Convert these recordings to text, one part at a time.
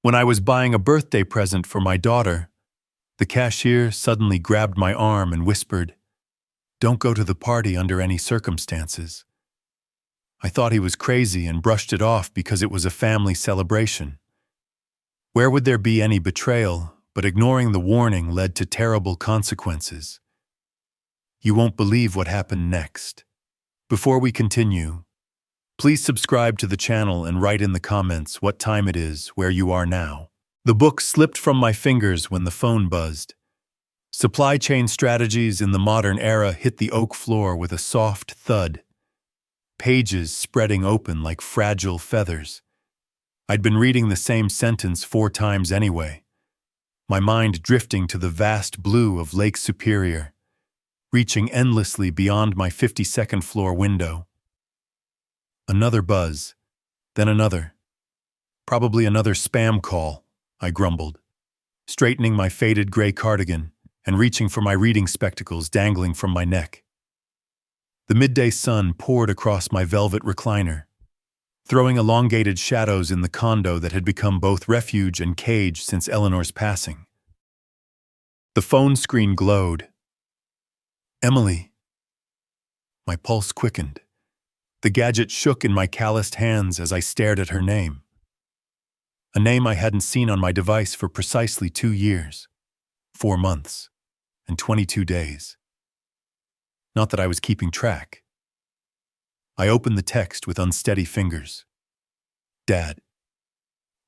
When I was buying a birthday present for my daughter, the cashier suddenly grabbed my arm and whispered, "Don't go to the party under any circumstances." I thought he was crazy and brushed it off because it was a family celebration. Where would there be any betrayal, but ignoring the warning led to terrible consequences. You won't believe what happened next. Before we continue, please subscribe to the channel and write in the comments what time it is where you are now. The book slipped from my fingers when the phone buzzed. Supply chain strategies in the modern era hit the oak floor with a soft thud, pages spreading open like fragile feathers. I'd been reading the same sentence 4 times anyway, my mind drifting to the vast blue of Lake Superior, reaching endlessly beyond my 52nd floor window. Another buzz, then another. Probably another spam call, I grumbled, straightening my faded gray cardigan and reaching for my reading spectacles dangling from my neck. The midday sun poured across my velvet recliner, throwing elongated shadows in the condo that had become both refuge and cage since Eleanor's passing. The phone screen glowed. "Emily." My pulse quickened. The gadget shook in my calloused hands as I stared at her name. A name I hadn't seen on my device for precisely 2 years, 4 months, and 22 days. Not that I was keeping track. I opened the text with unsteady fingers. "Dad,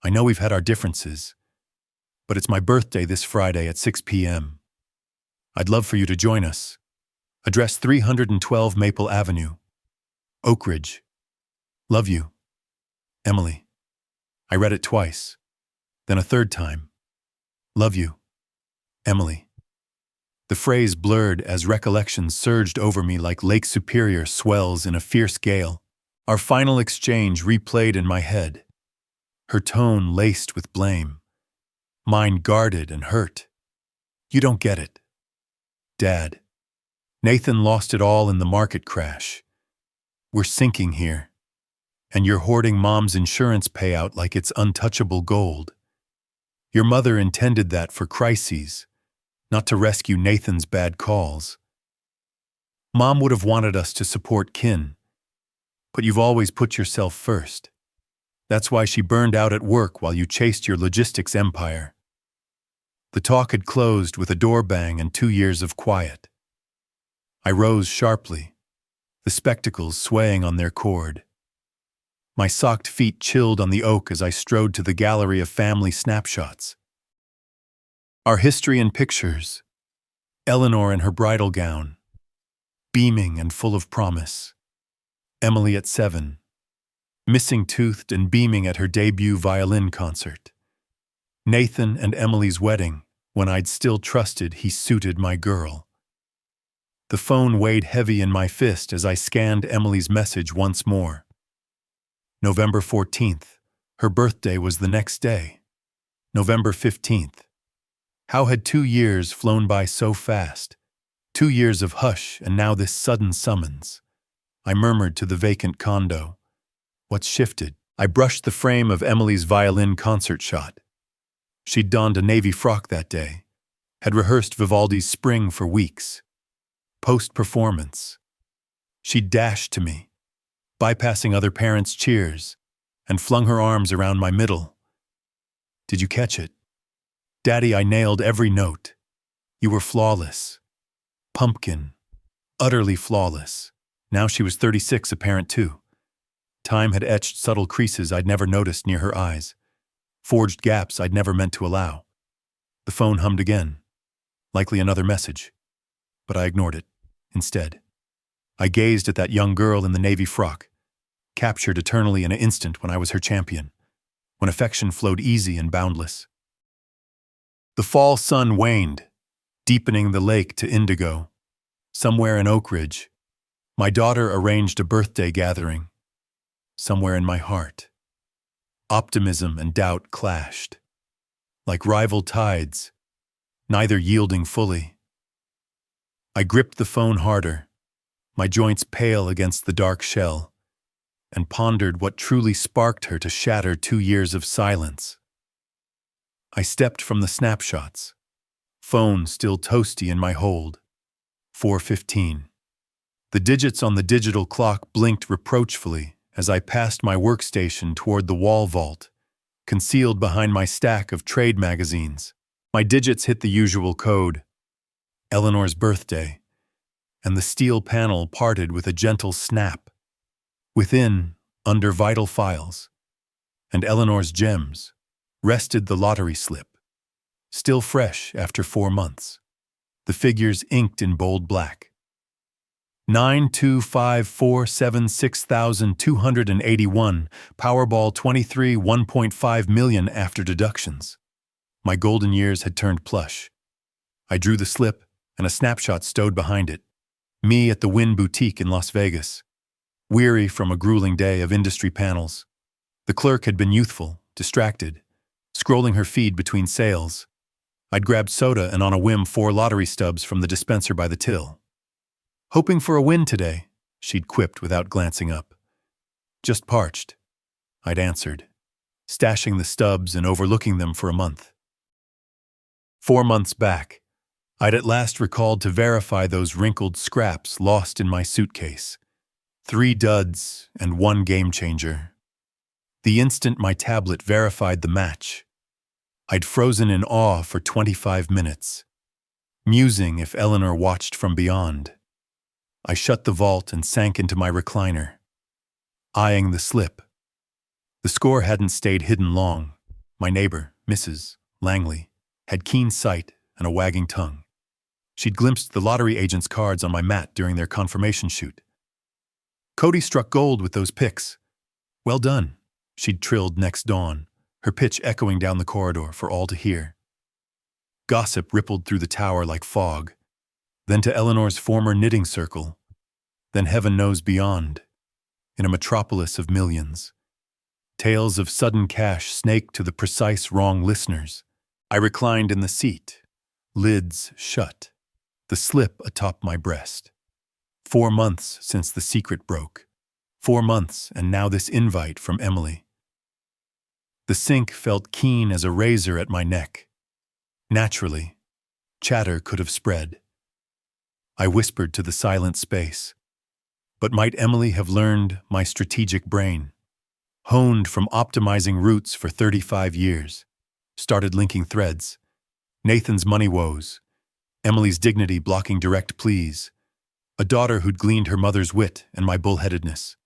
I know we've had our differences, but it's my birthday this Friday at 6 p.m. I'd love for you to join us. Address 312 Maple Avenue, Oak Ridge. Love you, Emily." I read it twice, then a third time. "Love you, Emily." The phrase blurred as recollections surged over me like Lake Superior swells in a fierce gale. Our final exchange replayed in my head, her tone laced with blame, mine guarded and hurt. "You don't get it, Dad. Nathan lost it all in the market crash. We're sinking here, and you're hoarding Mom's insurance payout like it's untouchable gold. Your mother intended that for crises, not to rescue Nathan's bad calls. Mom would have wanted us to support kin, but you've always put yourself first. That's why she burned out at work while you chased your logistics empire." The talk had closed with a door bang and 2 years of quiet. I rose sharply, the spectacles swaying on their cord. My socked feet chilled on the oak as I strode to the gallery of family snapshots. Our history in pictures. Eleanor in her bridal gown, beaming and full of promise. Emily at 7, missing-toothed and beaming at her debut violin concert. Nathan and Emily's wedding, when I'd still trusted he suited my girl. The phone weighed heavy in my fist as I scanned Emily's message once more. November 14th. Her birthday was the next day. November 15th. How had 2 years flown by so fast? 2 years of hush and now this sudden summons. I murmured to the vacant condo. What's shifted? I brushed the frame of Emily's violin concert shot. She'd donned a navy frock that day, had rehearsed Vivaldi's Spring for weeks. Post-performance, she dashed to me, bypassing other parents' cheers, and flung her arms around my middle. "Did you catch it? Daddy, I nailed every note. You were flawless. Pumpkin. Utterly flawless." Now she was 36, a parent too. Time had etched subtle creases I'd never noticed near her eyes, forged gaps I'd never meant to allow. The phone hummed again, likely another message, but I ignored it. Instead, I gazed at that young girl in the navy frock, captured eternally in an instant when I was her champion, when affection flowed easy and boundless. The fall sun waned, deepening the lake to indigo. Somewhere in Oak Ridge, my daughter arranged a birthday gathering. Somewhere in my heart, optimism and doubt clashed, like rival tides, neither yielding fully. I gripped the phone harder, my joints pale against the dark shell, and pondered what truly sparked her to shatter 2 years of silence. I stepped from the snapshots. Phone still toasty in my hold. 4:15. The digits on the digital clock blinked reproachfully as I passed my workstation toward the wall vault, concealed behind my stack of trade magazines. My digits hit the usual code, Eleanor's birthday, and the steel panel parted with a gentle snap. Within, under vital files, and Eleanor's gems, rested the lottery slip, still fresh after 4 months, the figures inked in bold black. 925476281, Powerball 23, 1.5 million after deductions. My golden years had turned plush. I drew the slip, and a snapshot stowed behind it. Me at the Wynn Boutique in Las Vegas, weary from a grueling day of industry panels. The clerk had been youthful, distracted, scrolling her feed between sales. I'd grabbed soda and on a whim 4 lottery stubs from the dispenser by the till. "Hoping for a win today," she'd quipped without glancing up. "Just parched," I'd answered, stashing the stubs and overlooking them for a month. 4 months back, I'd at last recalled to verify those wrinkled scraps lost in my suitcase. 3 duds and 1 game changer. The instant my tablet verified the match, I'd frozen in awe for 25 minutes, musing if Eleanor watched from beyond. I shut the vault and sank into my recliner, eyeing the slip. The score hadn't stayed hidden long. My neighbor, Mrs. Langley, had keen sight and a wagging tongue. She'd glimpsed the lottery agent's cards on my mat during their confirmation shoot. "Cody struck gold with those picks. Well done," she'd trilled next dawn, her pitch echoing down the corridor for all to hear. Gossip rippled through the tower like fog, then to Eleanor's former knitting circle, then heaven knows beyond, in a metropolis of millions. Tales of sudden cash snaked to the precise wrong listeners. I reclined in the seat, lids shut, the slip atop my breast. 4 months since the secret broke. 4 months, and now this invite from Emily. The sink felt keen as a razor at my neck. Naturally, chatter could have spread. I whispered to the silent space. But might Emily have learned my strategic brain? Honed from optimizing routes for 35 years. Started linking threads. Nathan's money woes. Emily's dignity blocking direct pleas. A daughter who'd gleaned her mother's wit and my bullheadedness.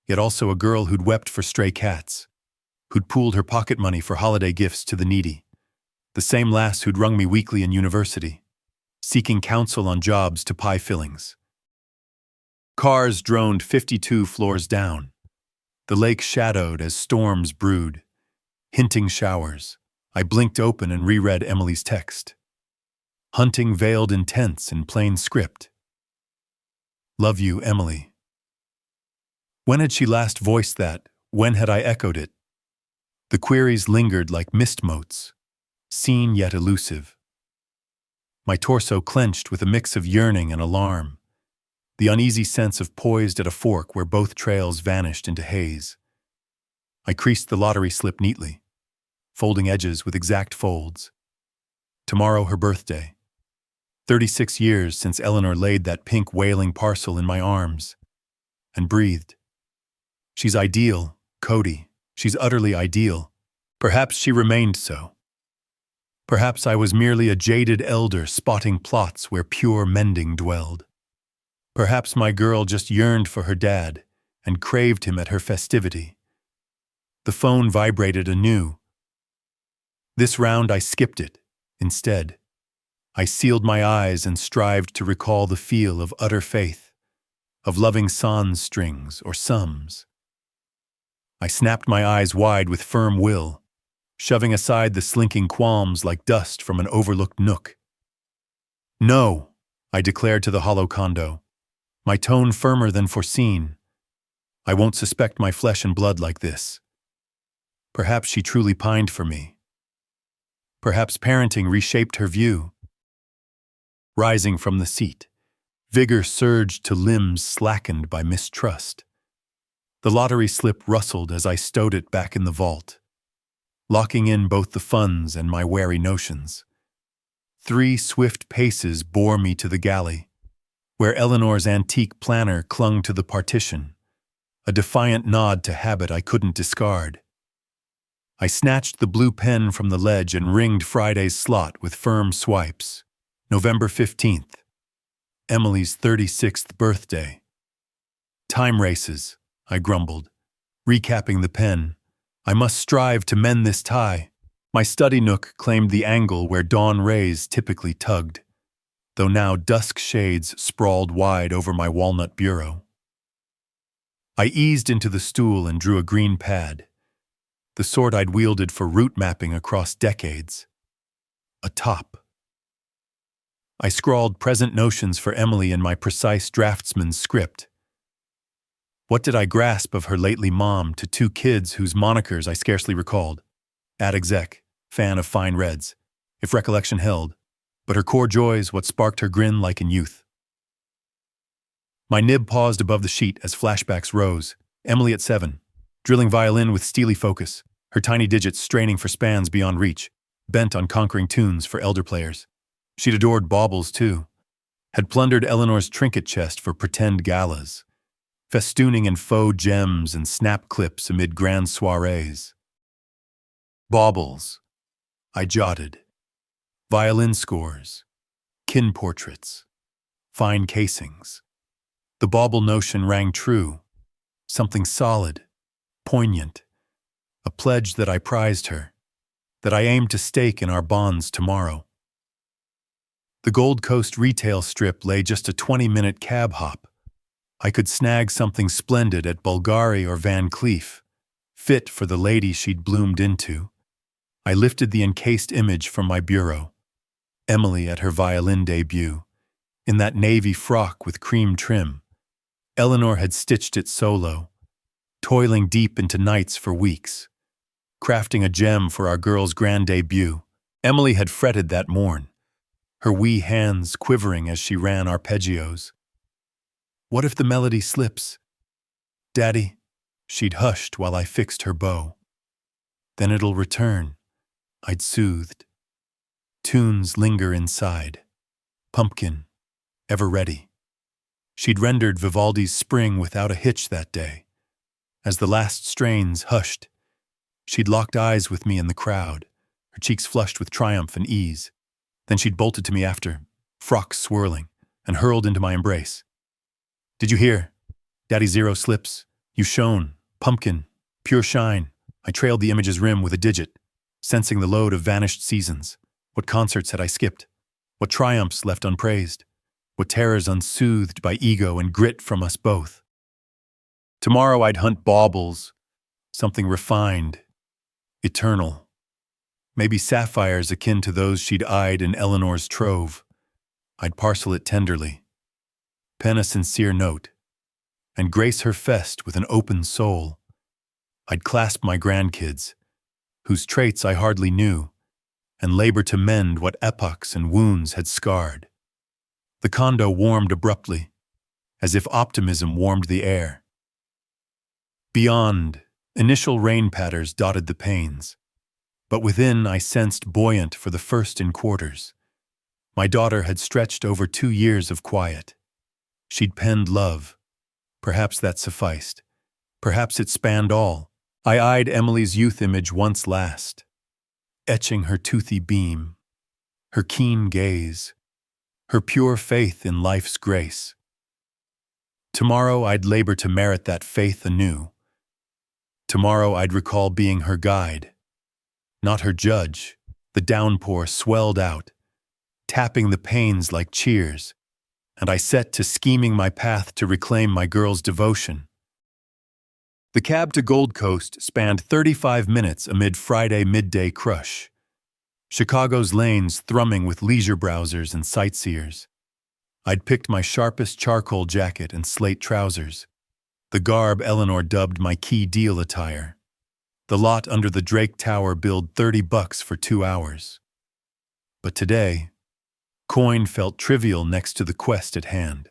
Yet also a girl who'd wept for stray cats. Who'd pooled her pocket money for holiday gifts to the needy. The same lass who'd rung me weekly in university, seeking counsel on jobs to pie fillings. Cars droned 52 floors down. The lake shadowed as storms brewed, hinting showers. I blinked open and reread Emily's text. Hunting veiled intents in plain script. "Love you, Emily." When had she last voiced that? When had I echoed it? The queries lingered like mist motes, seen yet elusive. My torso clenched with a mix of yearning and alarm, the uneasy sense of poised at a fork where both trails vanished into haze. I creased the lottery slip neatly, folding edges with exact folds. Tomorrow her birthday. 36 years since Eleanor laid that pink wailing parcel in my arms and breathed. She's ideal, Cody. She's utterly ideal. Perhaps she remained so. Perhaps I was merely a jaded elder spotting plots where pure mending dwelled. Perhaps my girl just yearned for her dad and craved him at her festivity. The phone vibrated anew. This round I skipped it. Instead, I sealed my eyes and strived to recall the feel of utter faith, of loving sans strings or sums. I snapped my eyes wide with firm will, shoving aside the slinking qualms like dust from an overlooked nook. "No," I declared to the hollow condo, my tone firmer than foreseen. "I won't suspect my flesh and blood like this." Perhaps she truly pined for me. Perhaps parenting reshaped her view. Rising from the seat, vigor surged to limbs slackened by mistrust. The lottery slip rustled as I stowed it back in the vault. locking in both the funds and my wary notions. 3 swift paces bore me to the galley, where Eleanor's antique planner clung to the partition, a defiant nod to habit I couldn't discard. I snatched the blue pen from the ledge and ringed Friday's slot with firm swipes. November 15th, Emily's 36th birthday. Time races, I grumbled, recapping the pen. I must strive to mend this tie. My study nook claimed the angle where dawn rays typically tugged, though now dusk shades sprawled wide over my walnut bureau. I eased into the stool and drew a green pad, the sort I'd wielded for route mapping across decades. A top. I scrawled present notions for Emily in my precise draftsman's script. What did I grasp of her lately mom to 2 kids whose monikers I scarcely recalled? Ad exec, fan of fine reds, if recollection held, but her core joys what sparked her grin like in youth. My nib paused above the sheet as flashbacks rose. Emily at 7, drilling violin with steely focus, her tiny digits straining for spans beyond reach, bent on conquering tunes for elder players. She'd adored baubles, too, had plundered Eleanor's trinket chest for pretend galas, festooning in faux gems and snap clips amid grand soirees. Baubles, I jotted. Violin scores, kin portraits, fine casings. The bauble notion rang true, something solid, poignant, a pledge that I prized her, that I aimed to stake in our bonds tomorrow. The Gold Coast retail strip lay just a 20-minute cab hop. I could snag something splendid at Bulgari or Van Cleef, fit for the lady she'd bloomed into. I lifted the encased image from my bureau. Emily at her violin debut, in that navy frock with cream trim. Eleanor had stitched it solo, toiling deep into nights for weeks, crafting a gem for our girl's grand debut. Emily had fretted that morn, her wee hands quivering as she ran arpeggios. What if the melody slips? Daddy, she'd hushed while I fixed her bow. Then it'll return, I'd soothed. Tunes linger inside. Pumpkin, ever ready. She'd rendered Vivaldi's Spring without a hitch that day. As the last strains hushed, she'd locked eyes with me in the crowd, her cheeks flushed with triumph and ease. Then she'd bolted to me after, frocks swirling, and hurled into my embrace. Did you hear? Daddy Zero slips. You shone. Pumpkin. Pure shine. I trailed the image's rim with a digit, sensing the load of vanished seasons. What concerts had I skipped? What triumphs left unpraised? What terrors unsoothed by ego and grit from us both? Tomorrow I'd hunt baubles, something refined, eternal. Maybe sapphires akin to those she'd eyed in Eleanor's trove. I'd parcel it tenderly, pen a sincere note, and grace her fest with an open soul. I'd clasp my grandkids, whose traits I hardly knew, and labor to mend what epochs and wounds had scarred. The condo warmed abruptly, as if optimism warmed the air. Beyond, initial rain patters dotted the panes, but within I sensed buoyant for the first in quarters. My daughter had stretched over 2 years of quiet. She'd penned love. Perhaps that sufficed. Perhaps it spanned all. I eyed Emily's youth image once last, etching her toothy beam, her keen gaze, her pure faith in life's grace. Tomorrow I'd labor to merit that faith anew. Tomorrow I'd recall being her guide, not her judge. The downpour swelled out, tapping the panes like cheers, and I set to scheming my path to reclaim my girl's devotion. The cab to Gold Coast spanned 35 minutes amid Friday midday crush, Chicago's lanes thrumming with leisure browsers and sightseers. I'd picked my sharpest charcoal jacket and slate trousers, the garb Eleanor dubbed my key deal attire. The lot under the Drake Tower billed $30 for 2 hours. But today, coin felt trivial next to the quest at hand.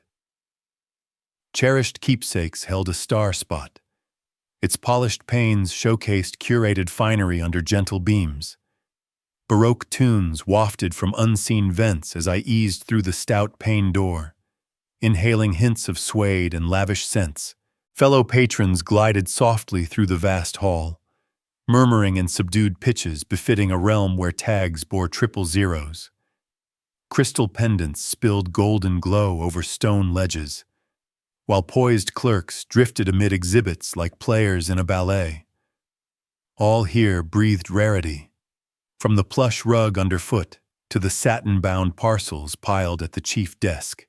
Cherished keepsakes held a star spot, Its polished panes showcased curated finery under gentle beams. Baroque tunes wafted from unseen vents as I eased through the stout pane door, inhaling hints of suede and lavish scents. Fellow patrons glided softly through the vast hall, murmuring in subdued pitches befitting a realm where tags bore triple zeros. Crystal pendants spilled golden glow over stone ledges, while poised clerks drifted amid exhibits like players in a ballet. All here breathed rarity, from the plush rug underfoot to the satin-bound parcels piled at the chief desk.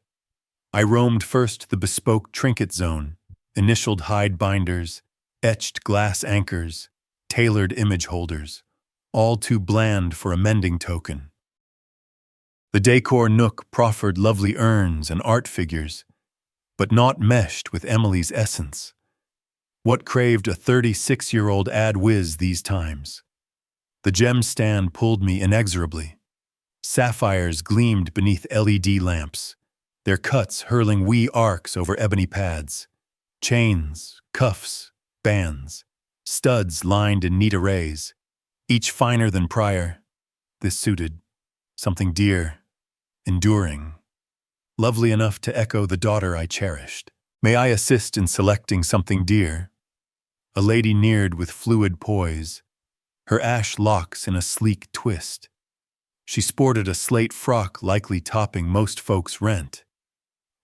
I roamed first the bespoke trinket zone, initialed hide binders, etched glass anchors, tailored image holders, all too bland for a mending token. The decor nook proffered lovely urns and art figures, but not meshed with Emily's essence. What craved a 36-year-old ad whiz these times? The gem stand pulled me inexorably. Sapphires gleamed beneath LED lamps, their cuts hurling wee arcs over ebony pads. Chains, cuffs, bands, studs lined in neat arrays, each finer than prior. This suited something dear, enduring, lovely enough to echo the daughter I cherished. May I assist in selecting something dear? A lady neared with fluid poise, her ash locks in a sleek twist. She sported a slate frock likely topping most folks' rent,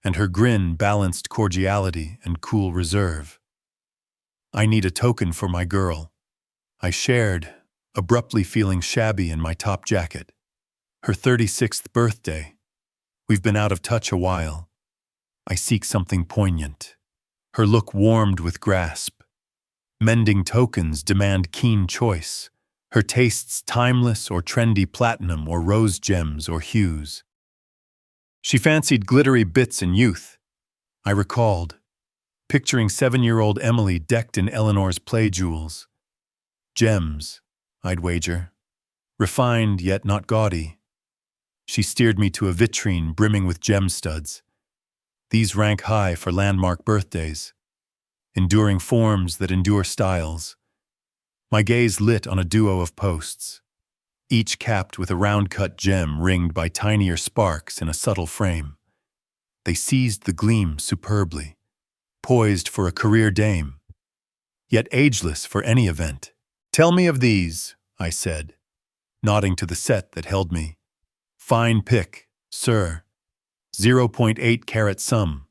and her grin balanced cordiality and cool reserve. I need a token for my girl, I shared, abruptly feeling shabby in my top jacket. Her 36th birthday. We've been out of touch a while. I seek something poignant. Her look warmed with grasp. Mending tokens demand keen choice. Her tastes timeless or trendy platinum or rose gems or hues. She fancied glittery bits in youth, I recalled, picturing 7-year-old Emily decked in Eleanor's play jewels. Gems, I'd wager. Refined yet not gaudy. She steered me to a vitrine brimming with gem studs. These rank high for landmark birthdays, enduring forms that endure styles. My gaze lit on a duo of posts, each capped with a round-cut gem ringed by tinier sparks in a subtle frame. They seized the gleam superbly, poised for a career dame, yet ageless for any event. Tell me of these, I said, nodding to the set that held me. Fine pick, sir. 0.8 carat sum.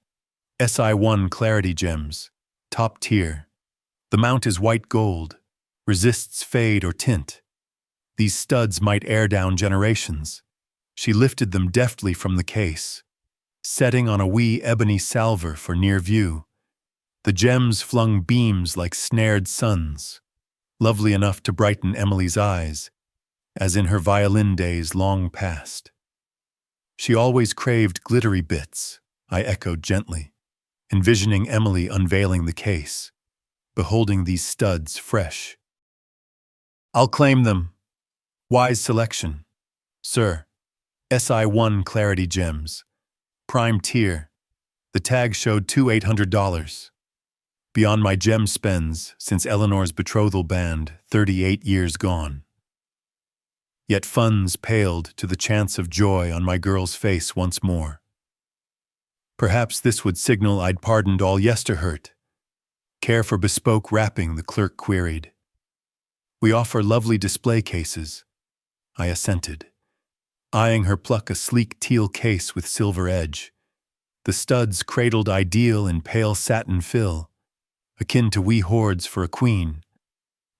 SI1 clarity gems. Top tier. The mount is white gold. Resists fade or tint. These studs might air down generations. She lifted them deftly from the case, setting on a wee ebony salver for near view. The gems flung beams like snared suns, lovely enough to brighten Emily's eyes, as in her violin days long past. She always craved glittery bits, I echoed gently, envisioning Emily unveiling the case, beholding these studs fresh. I'll claim them. Wise selection. Sir, SI1 clarity gems. Prime tier. The tag showed $2,800. Beyond my gem spends since Eleanor's betrothal band, 38 years gone. Yet funds paled to the chance of joy on my girl's face once more. Perhaps this would signal I'd pardoned all yesterhurt. Care for bespoke wrapping, the clerk queried. We offer lovely display cases. I assented, eyeing her pluck a sleek teal case with silver edge. The studs cradled ideal in pale satin fill, akin to wee hoards for a queen.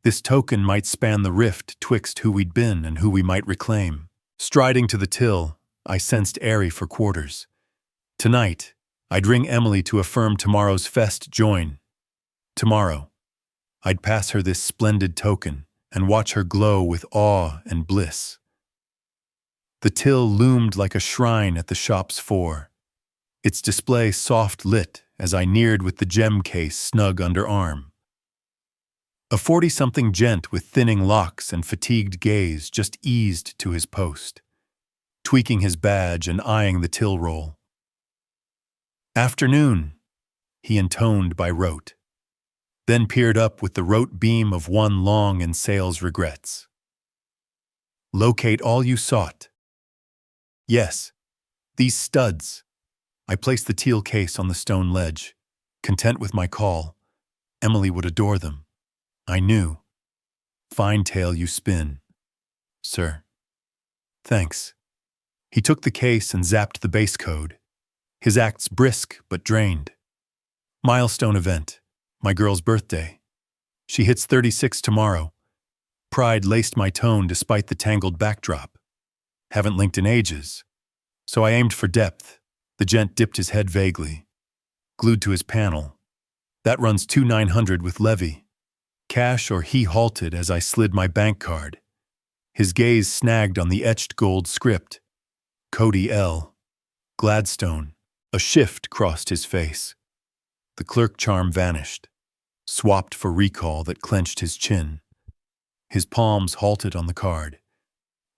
This token might span the rift twixt who we'd been and who we might reclaim. Striding to the till, I sensed airy for quarters. Tonight, I'd ring Emily to affirm tomorrow's fest join. Tomorrow, I'd pass her this splendid token and watch her glow with awe and bliss. The till loomed like a shrine at the shop's fore, its display soft lit as I neared with the gem case snug under arm. A 40-something gent with thinning locks and fatigued gaze just eased to his post, tweaking his badge and eyeing the till roll. Afternoon, he intoned by rote. then peered up with the rote beam of one long in sales regrets. Locate all you sought. Yes, these studs. I placed the teal case on the stone ledge. Content with my call, Emily would adore them. I knew. Fine tale you spin, sir. Thanks. He took the case and zapped the base code. His acts brisk but drained. Milestone event. My girl's birthday. She hits 36 tomorrow. Pride laced my tone despite the tangled backdrop. Haven't linked in ages. So I aimed for depth. The gent dipped his head vaguely. Glued to his panel. That runs 2,900 with levy. Cash or he halted as I slid my bank card. His gaze snagged on the etched gold script. Cody L. Gladstone. A shift crossed his face. The clerk charm vanished, swapped for recall that clenched his chin. His palms halted on the card,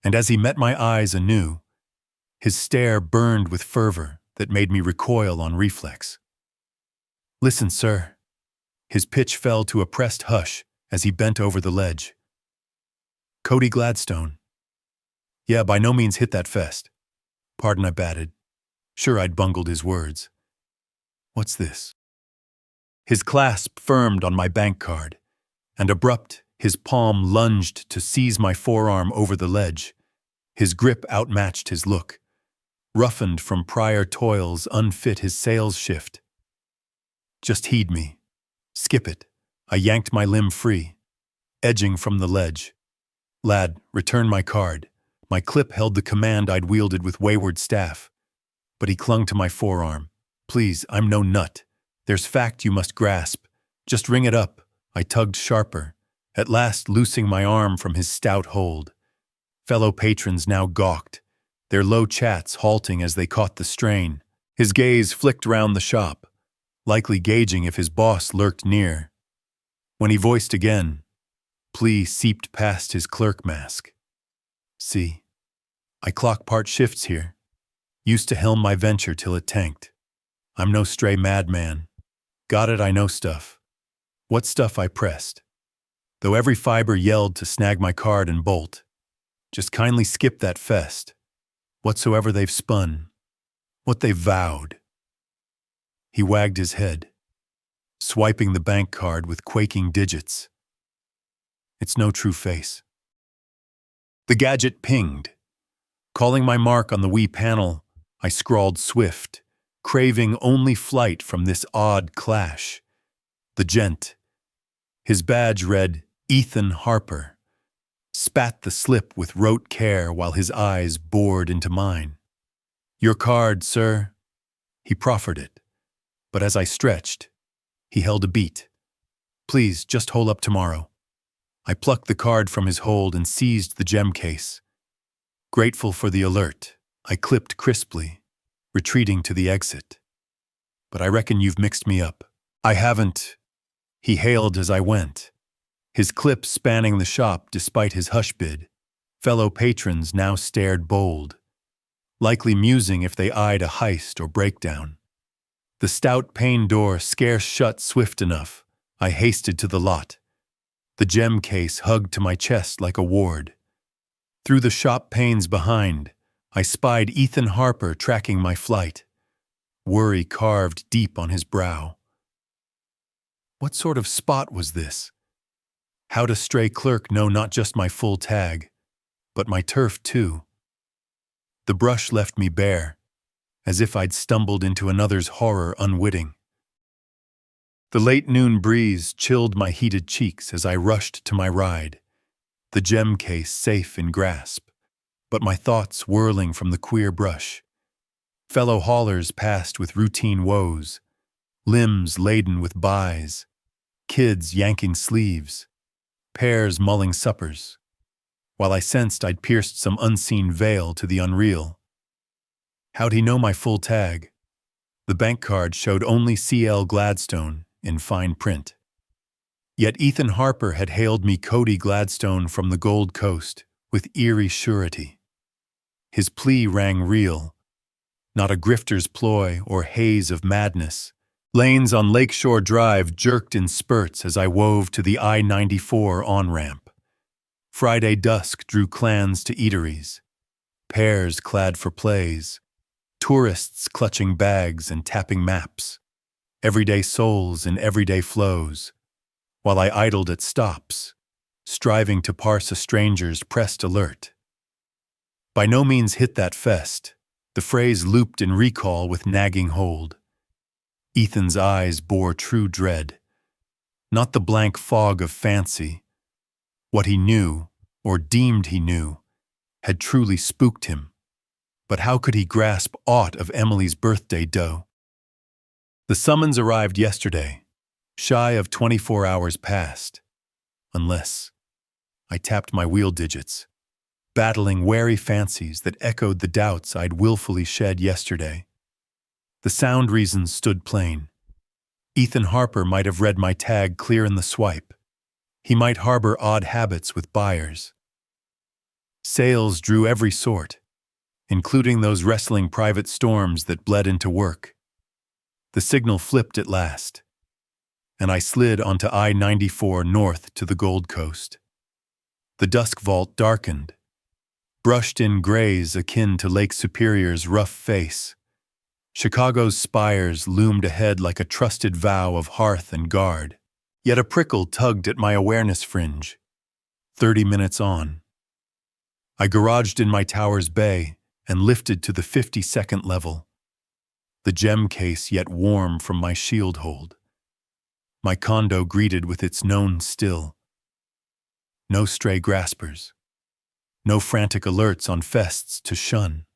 and as he met my eyes anew, his stare burned with fervor that made me recoil on reflex. Listen, sir. His pitch fell to a pressed hush as he bent over the ledge. Cody Gladstone. Yeah, by no means hit that fest. Pardon, I batted. Sure, I'd bungled his words. What's this? His clasp firmed on my bank card, and abrupt, his palm lunged to seize my forearm over the ledge. His grip outmatched his look. Roughened from prior toils unfit his sales shift. Just heed me. Skip it. I yanked my limb free, edging from the ledge. Lad, return my card. My clip held the command I'd wielded with wayward staff. But he clung to my forearm. Please, I'm no nut. There's fact you must grasp. Just ring it up. I tugged sharper, at last loosing my arm from his stout hold. Fellow patrons now gawked, their low chats halting as they caught the strain. His gaze flicked round the shop, likely gauging if his boss lurked near. When he voiced again, plea seeped past his clerk mask. See, I clock part shifts here. Used to helm my venture till it tanked. I'm no stray madman. Got it, I know stuff. What stuff I pressed. Though every fiber yelled to snag my card and bolt. Just kindly skip that fest. Whatsoever they've spun. What they've vowed. He wagged his head, swiping the bank card with quaking digits. It's no true face. The gadget pinged. Calling my mark on the wee panel, I scrawled swift, craving only flight from this odd clash. The gent, his badge read Ethan Harper, spat the slip with rote care while his eyes bored into mine. Your card, sir. He proffered it, but as I stretched, he held a beat. Please, just hold up tomorrow. I plucked the card from his hold and seized the gem case. Grateful for the alert, I clipped crisply, retreating to the exit. But I reckon you've mixed me up. I haven't, he hailed as I went, his clip spanning the shop despite his hush bid. Fellow patrons now stared bold, likely musing if they eyed a heist or breakdown. The stout pane door scarce shut swift enough, I hasted to the lot. The gem case hugged to my chest like a ward. Through the shop panes behind, I spied Ethan Harper tracking my flight, worry carved deep on his brow. What sort of spot was this? How'd a stray clerk know not just my full tag, but my turf too? The brush left me bare, as if I'd stumbled into another's horror unwitting. The late noon breeze chilled my heated cheeks as I rushed to my ride, the gem case safe in grasp, but my thoughts whirling from the queer brush. Fellow haulers passed with routine woes, limbs laden with buys, kids yanking sleeves, pairs mulling suppers, while I sensed I'd pierced some unseen veil to the unreal. How'd he know my full tag? The bank card showed only C.L. Gladstone in fine print. Yet Ethan Harper had hailed me Cody Gladstone from the Gold Coast with eerie surety. His plea rang real, not a grifter's ploy or haze of madness, Lanes on Lakeshore Drive jerked in spurts as I wove to the I-94 on-ramp. Friday dusk drew clans to eateries, pairs clad for plays, tourists clutching bags and tapping maps, everyday souls in everyday flows, while I idled at stops, striving to parse a stranger's pressed alert. By no means hit that fest, the phrase looped in recall with nagging hold. Ethan's eyes bore true dread, not the blank fog of fancy. What he knew, or deemed he knew, had truly spooked him. But how could he grasp aught of Emily's birthday dough? The summons arrived yesterday, shy of 24 hours past. Unless I tapped my wheel digits, battling wary fancies that echoed the doubts I'd willfully shed yesterday. The sound reasons stood plain. Ethan Harper might have read my tag clear in the swipe. He might harbor odd habits with buyers. Sales drew every sort, including those wrestling private storms that bled into work. The signal flipped at last, and I slid onto I-94 north to the Gold Coast. The dusk vault darkened, brushed in grays akin to Lake Superior's rough face. Chicago's spires loomed ahead like a trusted vow of hearth and guard. Yet a prickle tugged at my awareness fringe. 30 minutes on. I garaged in my tower's bay and lifted to the 52nd level. The gem case yet warm from my shield hold. My condo greeted with its known still. No stray graspers. No frantic alerts on fests to shun.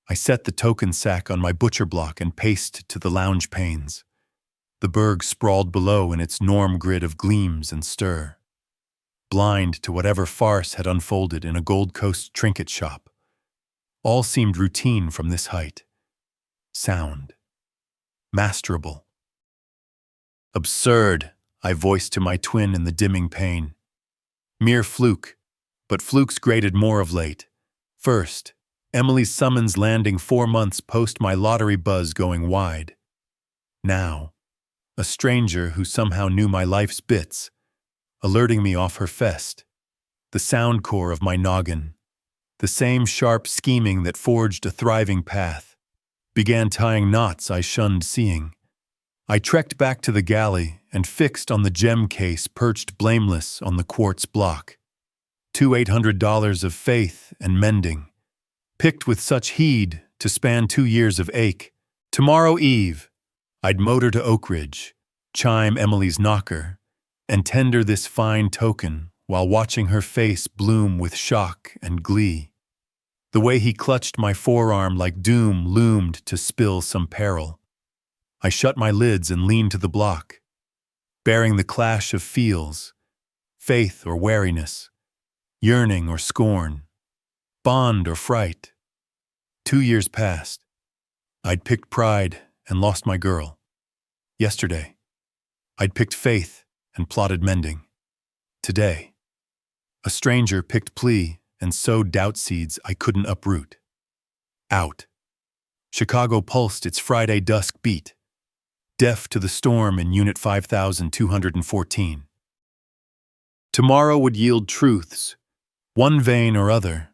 I set the token sack on my butcher block and paced to the lounge panes. The berg sprawled below in its norm grid of gleams and stir, blind to whatever farce had unfolded in a Gold Coast trinket shop. All seemed routine from this height. Sound. Masterable. Absurd, I voiced to my twin in the dimming pane. Mere fluke, but flukes grated more of late. First, Emily's summons landing 4 months post my lottery buzz going wide. Now, a stranger who somehow knew my life's bits, alerting me off her fest. The sound core of my noggin, the same sharp scheming that forged a thriving path, began tying knots I shunned seeing. I trekked back to the galley and fixed on the gem case perched blameless on the quartz block. $800 of faith and mending, picked with such heed to span 2 years of ache. Tomorrow eve, I'd motor to Oak Ridge, chime Emily's knocker, and tender this fine token while watching her face bloom with shock and glee. The way he clutched my forearm like doom loomed to spill some peril. I shut my lids and leaned to the block, bearing the clash of feels, faith or wariness, yearning or scorn, bond or fright. 2 years passed. I'd picked pride and lost my girl. Yesterday, I'd picked faith and plotted mending. Today, a stranger picked plea and sowed doubt seeds I couldn't uproot. Out. Chicago pulsed its Friday dusk beat, deaf to the storm in Unit 5214. Tomorrow would yield truths, one vein or other.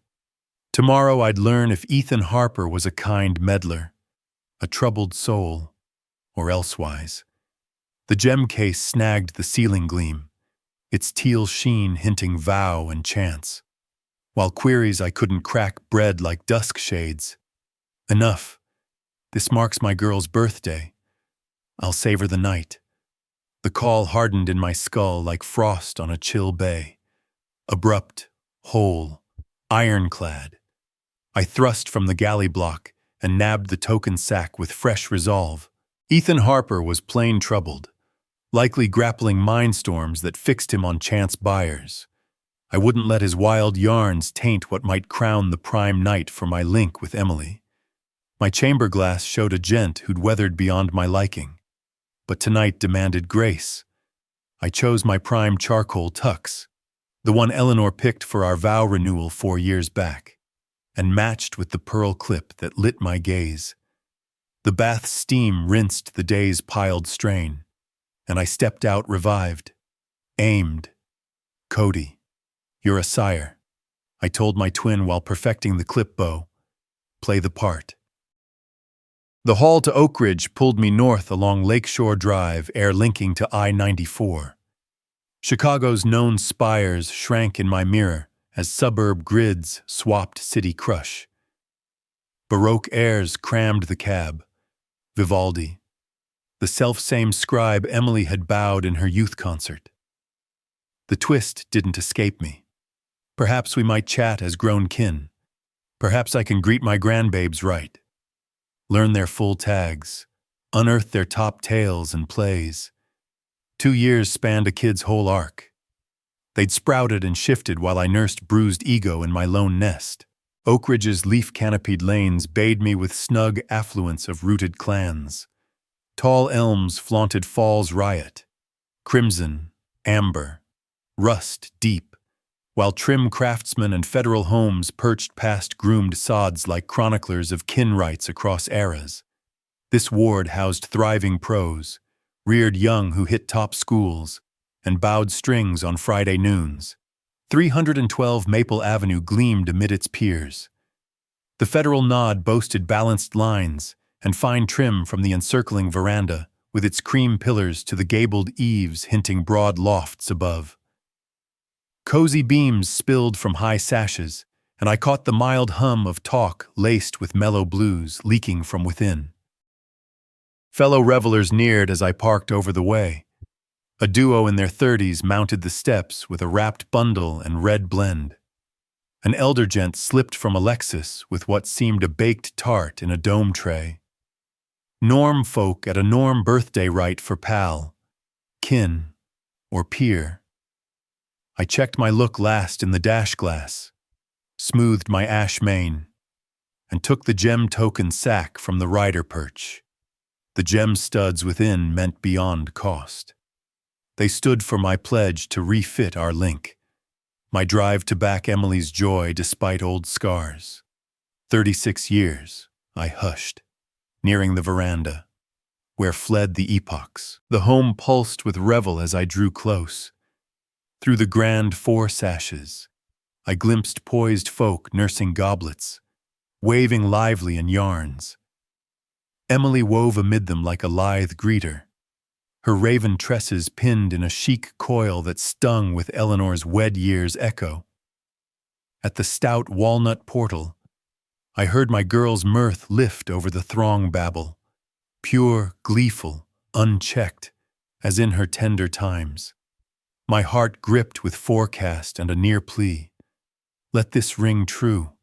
Tomorrow I'd learn if Ethan Harper was a kind meddler, a troubled soul, or elsewise. The gem case snagged the ceiling gleam, its teal sheen hinting vow and chance, while queries I couldn't crack bred like dusk shades. Enough. This marks my girl's birthday. I'll savor the night. The call hardened in my skull like frost on a chill bay. Abrupt, whole, ironclad. I thrust from the galley block and nabbed the token sack with fresh resolve. Ethan Harper was plain troubled, likely grappling mindstorms that fixed him on chance buyers. I wouldn't let his wild yarns taint what might crown the prime night for my link with Emily. My chamber glass showed a gent who'd weathered beyond my liking, but tonight demanded grace. I chose my prime charcoal tux, the one Eleanor picked for our vow renewal 4 years back, and matched with the pearl clip that lit my gaze. The bath's steam rinsed the day's piled strain, and I stepped out revived. Aimed. Cody, you're a sire, I told my twin while perfecting the clip bow. Play the part. The haul to Oak Ridge pulled me north along Lakeshore Drive, air linking to I-94. Chicago's known spires shrank in my mirror as suburb grids swapped city crush. Baroque airs crammed the cab. Vivaldi, the self-same scribe Emily had bowed in her youth concert. The twist didn't escape me. Perhaps we might chat as grown kin. Perhaps I can greet my grandbabes right. Learn their full tags, unearth their top tales and plays. 2 years spanned a kid's whole arc. They'd sprouted and shifted while I nursed bruised ego in my lone nest. Oak Ridge's leaf-canopied lanes bade me with snug affluence of rooted clans. Tall elms flaunted fall's riot, crimson, amber, rust deep, while trim craftsmen and federal homes perched past groomed sods like chroniclers of kin rights across eras. This ward housed thriving pros, reared young who hit top schools, and bowed strings on Friday noons. 312 Maple Avenue gleamed amid its piers. The federal nod boasted balanced lines and fine trim from the encircling veranda, with its cream pillars to the gabled eaves hinting broad lofts above. Cozy beams spilled from high sashes, and I caught the mild hum of talk laced with mellow blues leaking from within. Fellow revelers neared as I parked over the way. A duo in their 30s mounted the steps with a wrapped bundle and red blend. An elder gent slipped from a Lexus with what seemed a baked tart in a dome tray. Norm folk at a norm birthday rite for pal, kin, or peer. I checked my look last in the dash glass, smoothed my ash mane, and took the gem token sack from the rider perch. The gem studs within meant beyond cost. They stood for my pledge to refit our link, my drive to back Emily's joy despite old scars. 36 years, I hushed, nearing the veranda, where fled the epochs. The home pulsed with revel as I drew close. Through the grand four sashes, I glimpsed poised folk nursing goblets, waving lively in yarns. Emily wove amid them like a lithe greeter, her raven tresses pinned in a chic coil that stung with Eleanor's wed years echo. At the stout walnut portal, I heard my girl's mirth lift over the throng babble, pure, gleeful, unchecked, as in her tender times. My heart gripped with forecast and a near plea. Let this ring true.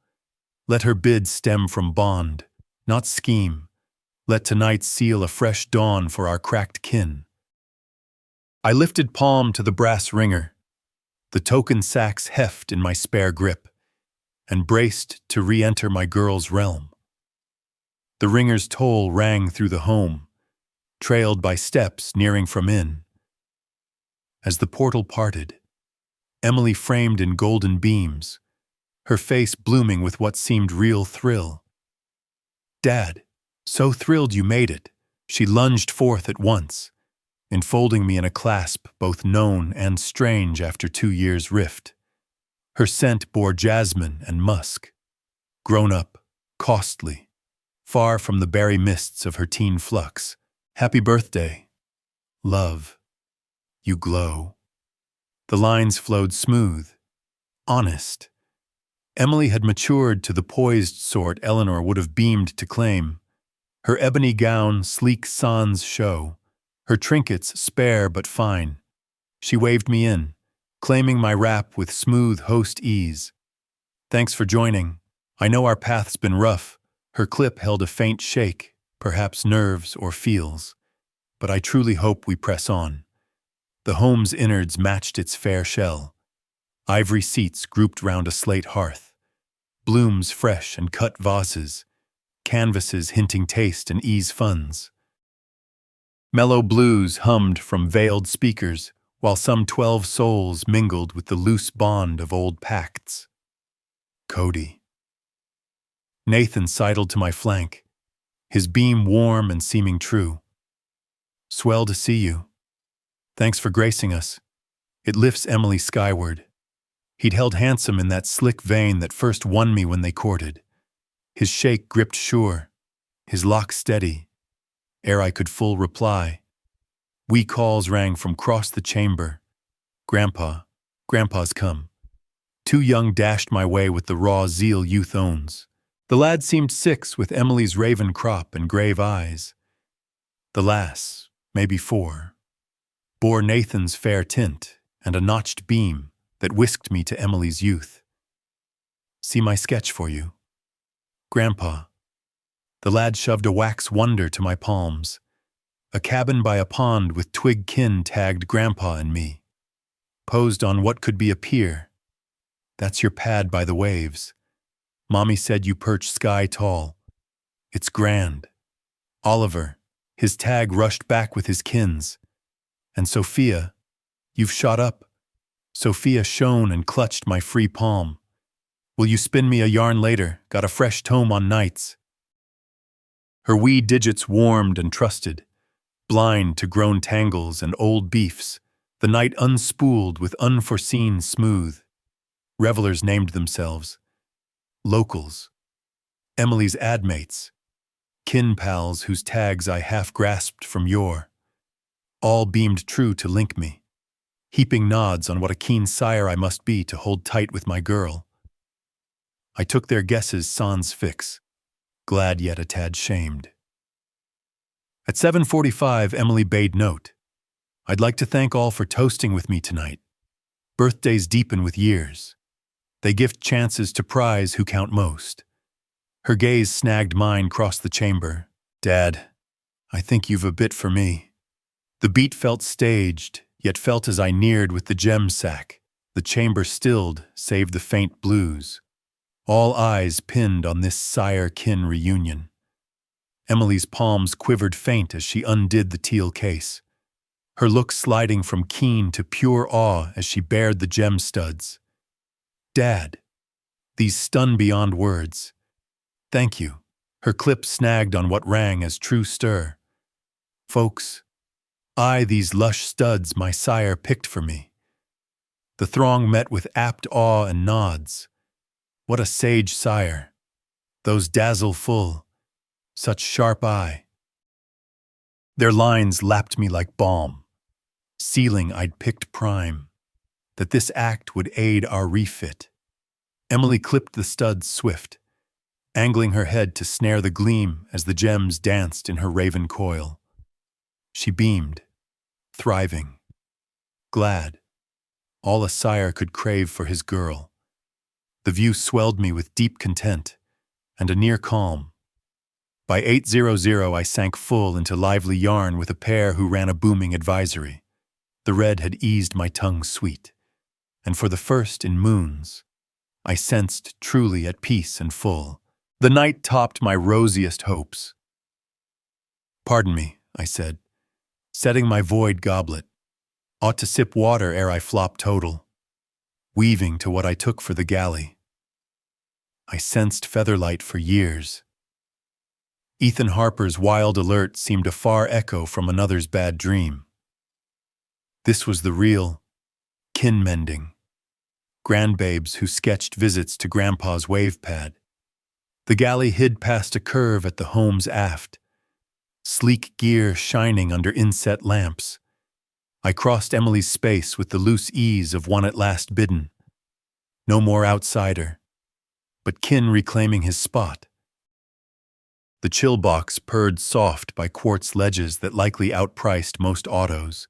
Let her bid stem from bond, not scheme. Let tonight seal a fresh dawn for our cracked kin. I lifted palm to the brass ringer, the token sack's heft in my spare grip, and braced to re-enter my girl's realm. The ringer's toll rang through the home, trailed by steps nearing from in. As the portal parted, Emily framed in golden beams, her face blooming with what seemed real thrill. Dad, so thrilled you made it, she lunged forth at once, enfolding me in a clasp both known and strange after 2 years' rift. Her scent bore jasmine and musk, grown up, costly, far from the berry mists of her teen flux. Happy birthday, love. You glow. The lines flowed smooth, honest. Emily had matured to the poised sort Eleanor would have beamed to claim. Her ebony gown sleek sans show, her trinkets spare but fine. She waved me in, claiming my rap with smooth host ease. Thanks for joining. I know our path's been rough. Her clip held a faint shake, perhaps nerves or feels. But I truly hope we press on. The home's innards matched its fair shell. Ivory seats grouped round a slate hearth. Blooms fresh and cut vases. Canvases hinting taste and ease funds. Mellow blues hummed from veiled speakers, while some 12 souls mingled with the loose bond of old pacts. Cody. Nathan sidled to my flank, his beam warm and seeming true. Swell to see you. Thanks for gracing us. It lifts Emily skyward. He'd held handsome in that slick vein that first won me when they courted. His shake gripped sure, his lock steady, ere I could full reply. Wee calls rang from cross the chamber. Grandpa's come. Too young dashed my way with the raw zeal youth owns. The lad seemed 6 with Emily's raven crop and grave eyes. The lass, maybe 4, bore Nathan's fair tint and a notched beam that whisked me to Emily's youth. See my sketch for you. Grandpa. The lad shoved a wax wonder to my palms. A cabin by a pond with twig kin tagged Grandpa and me. Posed on what could be a pier. That's your pad by the waves. Mommy said you perch sky tall. It's grand. Oliver, his tag rushed back with his kins. And Sophia, you've shot up. Sophia shone and clutched my free palm. Will you spin me a yarn later? Got a fresh tome on nights. Her wee digits warmed and trusted, blind to grown tangles and old beefs, the night unspooled with unforeseen smooth. Revelers named themselves. Locals. Emily's admates. Kin pals whose tags I half grasped from yore. All beamed true to link me, heaping nods on what a keen sire I must be to hold tight with my girl. I took their guesses sans fix, glad yet a tad shamed. At 7:45, Emily bade note. I'd like to thank all for toasting with me tonight. Birthdays deepen with years. They gift chances to prize who count most. Her gaze snagged mine cross the chamber. Dad, I think you've a bit for me. The beat felt staged, yet felt as I neared with the gem sack. The chamber stilled, save the faint blues. All eyes pinned on this sire-kin reunion. Emily's palms quivered faint as she undid the teal case, her look sliding from keen to pure awe as she bared the gem studs. Dad, these stun beyond words. Thank you. Her clip snagged on what rang as true stir. Folks, these lush studs my sire picked for me. The throng met with apt awe and nods. What a sage sire. Those dazzle full, such sharp eye. Their lines lapped me like balm, sealing I'd picked prime, that this act would aid our refit. Emily clipped the studs swift, angling her head to snare the gleam as the gems danced in her raven coil. She beamed, thriving, glad, all a sire could crave for his girl. The view swelled me with deep content and a near calm. By 8:00 I sank full into lively yarn with a pair who ran a booming advisory. The red had eased my tongue sweet, and for the first in moons, I sensed truly at peace and full. The night topped my rosiest hopes. Pardon me, I said, setting my void goblet. Ought to sip water ere I flop total, weaving to what I took for the galley. I sensed featherlight for years. Ethan Harper's wild alert seemed a far echo from another's bad dream. This was the real kin-mending. Grandbabes who sketched visits to Grandpa's wave pad. The galley hid past a curve at the home's aft, sleek gear shining under inset lamps. I crossed Emily's space with the loose ease of one at last bidden. No more outsider, but kin reclaiming his spot. The chill box purred soft by quartz ledges that likely outpriced most autos,